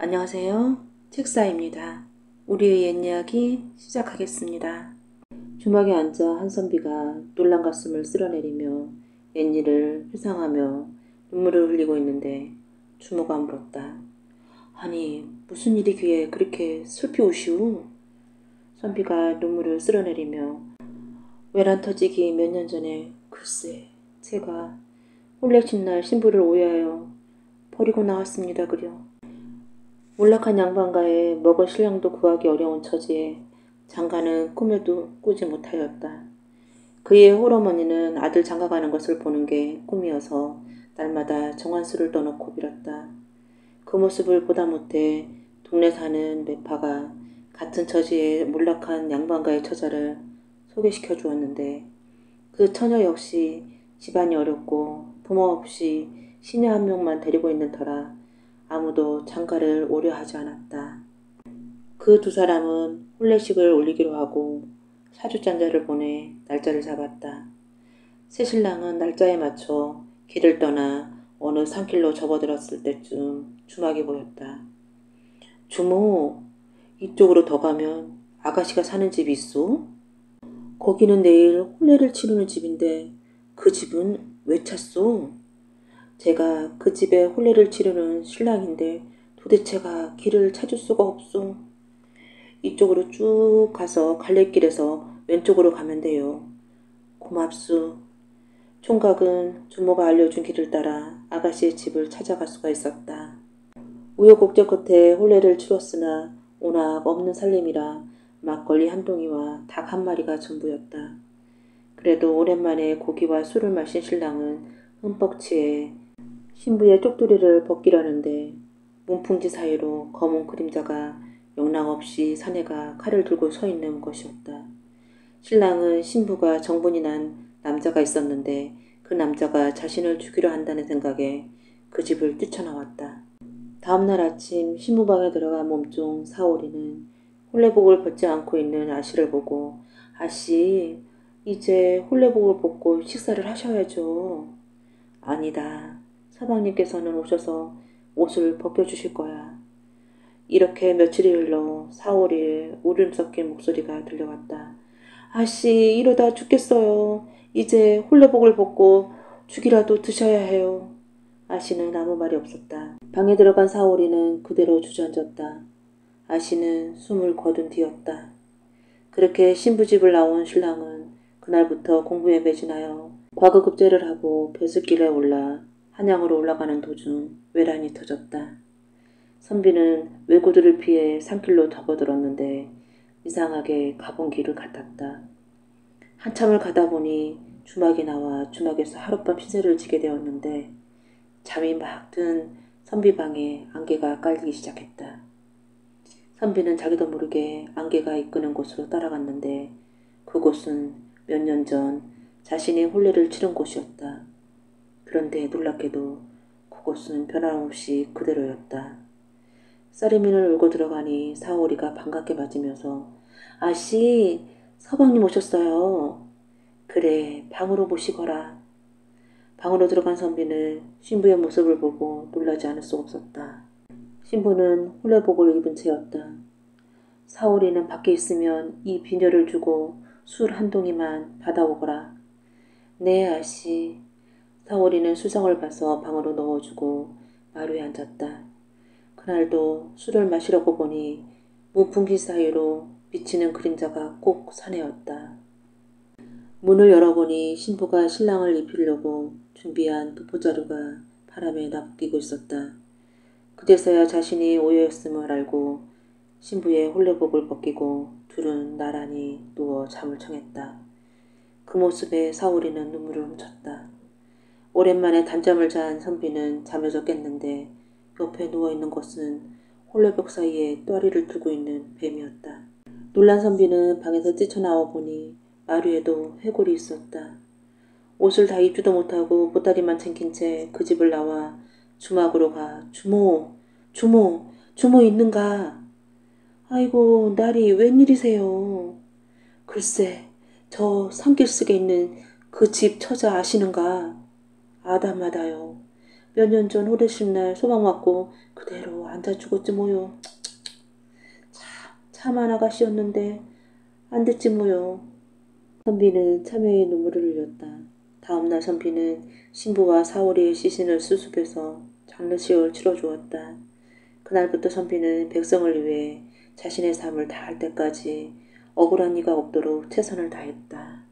안녕하세요. 책사입니다. 우리의 옛 이야기 시작하겠습니다. 주막에 앉아 한선비가 놀란 가슴을 쓸어내리며 옛일을 회상하며 눈물을 흘리고 있는데 주모가 물었다. 아니 무슨 일이기에 그렇게 슬피 우시오? 선비가 눈물을 쓸어내리며 외란 터지기 몇 년 전에 글쎄 제가 홀렉신 날 신부를 오해하여 버리고 나왔습니다 그려. 몰락한 양반가에 먹을 신랑도 구하기 어려운 처지에 장가는 꿈에도 꾸지 못하였다. 그의 홀어머니는 아들 장가가는 것을 보는 게 꿈이어서 날마다 정한수를 떠놓고 빌었다. 그 모습을 보다 못해 동네 사는 매파가 같은 처지에 몰락한 양반가의 처자를 소개시켜 주었는데 그 처녀 역시 집안이 어렵고 부모 없이 시녀 한 명만 데리고 있는 터라 아무도 장가를 오려 하지 않았다. 그 두 사람은 혼례식을 올리기로 하고 사주잔자를 보내 날짜를 잡았다. 새신랑은 날짜에 맞춰 길을 떠나 어느 산길로 접어들었을 때쯤 주막이 보였다. 주모, 이쪽으로 더 가면 아가씨가 사는 집이 있소? 거기는 내일 혼례를 치르는 집인데 그 집은 왜 찾소? 제가 그 집에 혼례를 치르는 신랑인데 도대체가 길을 찾을 수가 없소. 이쪽으로 쭉 가서 갈래길에서 왼쪽으로 가면 돼요. 고맙소. 총각은 주모가 알려준 길을 따라 아가씨의 집을 찾아갈 수가 있었다. 우여곡절 끝에 혼례를 치렀으나 워낙 없는 살림이라 막걸리 한 동이와 닭 한 마리가 전부였다. 그래도 오랜만에 고기와 술을 마신 신랑은 흠뻑 취해 신부의 쪽두리를 벗기려는데 문풍지 사이로 검은 그림자가 영락없이 사내가 칼을 들고 서 있는 것이었다. 신랑은 신부가 정분이 난 남자가 있었는데 그 남자가 자신을 죽이려 한다는 생각에 그 집을 뛰쳐나왔다. 다음날 아침 신부방에 들어간 몸종 사오리는 홀레복을 벗지 않고 있는 아씨를 보고 아씨, 이제 홀레복을 벗고 식사를 하셔야죠. 아니다. 사방님께서는 오셔서 옷을 벗겨주실 거야. 이렇게 며칠이 흘러 4월에 울음 섞인 목소리가 들려왔다. 아씨 이러다 죽겠어요. 이제 홀레복을 벗고 죽이라도 드셔야 해요. 아씨는 아무 말이 없었다. 방에 들어간 사오리는 그대로 주저앉았다. 아씨는 숨을 거둔 뒤였다. 그렇게 신부집을 나온 신랑은 그날부터 공부에 매진하여 과거급제를 하고 벼슬길에 올라 한양으로 올라가는 도중 외란이 터졌다. 선비는 왜구들을 피해 산길로 접어들었는데 이상하게 가본 길을 같았다. 한참을 가다 보니 주막이 나와 주막에서 하룻밤 신세를 지게 되었는데 잠이 막 든 선비 방에 안개가 깔리기 시작했다. 선비는 자기도 모르게 안개가 이끄는 곳으로 따라갔는데 그곳은 몇 년 전 자신이 혼례를 치른 곳이었다. 그런데 놀랍게도 그곳은 변함없이 그대로였다. 쌀이민을 울고 들어가니 사오리가 반갑게 맞으면서 아씨, 서방님 오셨어요. 그래, 방으로 모시거라. 방으로 들어간 선비는 신부의 모습을 보고 놀라지 않을 수 없었다. 신부는 홀레복을 입은 채였다. 사오리는 밖에 있으면 이 비녀를 주고 술 한 동이만 받아오거라. 네, 아씨. 사오리는 수성을 봐서 방으로 넣어주고 마루에 앉았다. 그날도 술을 마시려고 보니 문풍기 사이로 비치는 그림자가 꼭 사내였다. 문을 열어보니 신부가 신랑을 입히려고 준비한 도포자루가 바람에 나부끼고 있었다. 그제서야 자신이 오해였음을 알고 신부의 홀레복을 벗기고 둘은 나란히 누워 잠을 청했다. 그 모습에 사오리는 눈물을 훔쳤다. 오랜만에 단잠을 잔 선비는 잠에서 깼는데 옆에 누워있는 것은 홀레복 사이에 또아리를 두고 있는 뱀이었다. 놀란 선비는 방에서 뛰쳐나와 보니 마루에도 해골이 있었다. 옷을 다 입지도 못하고 보따리만 챙긴 채 그 집을 나와 주막으로 가 주모, 주모, 주모 있는가? 아이고 날이 웬일이세요? 글쎄 저 산길속에 있는 그 집 처자 아시는가? 아다마다요. 몇 년 전 호래심날 소방 맞고 그대로 앉아 죽었지 뭐요. 참한 아가씨였는데 안 됐지 뭐요. 선비는 참회의 눈물을 흘렸다. 다음날 선비는 신부와 사오리의 시신을 수습해서 장례식을 치러주었다. 그날부터 선비는 백성을 위해 자신의 삶을 다할 때까지 억울한 이가 없도록 최선을 다했다.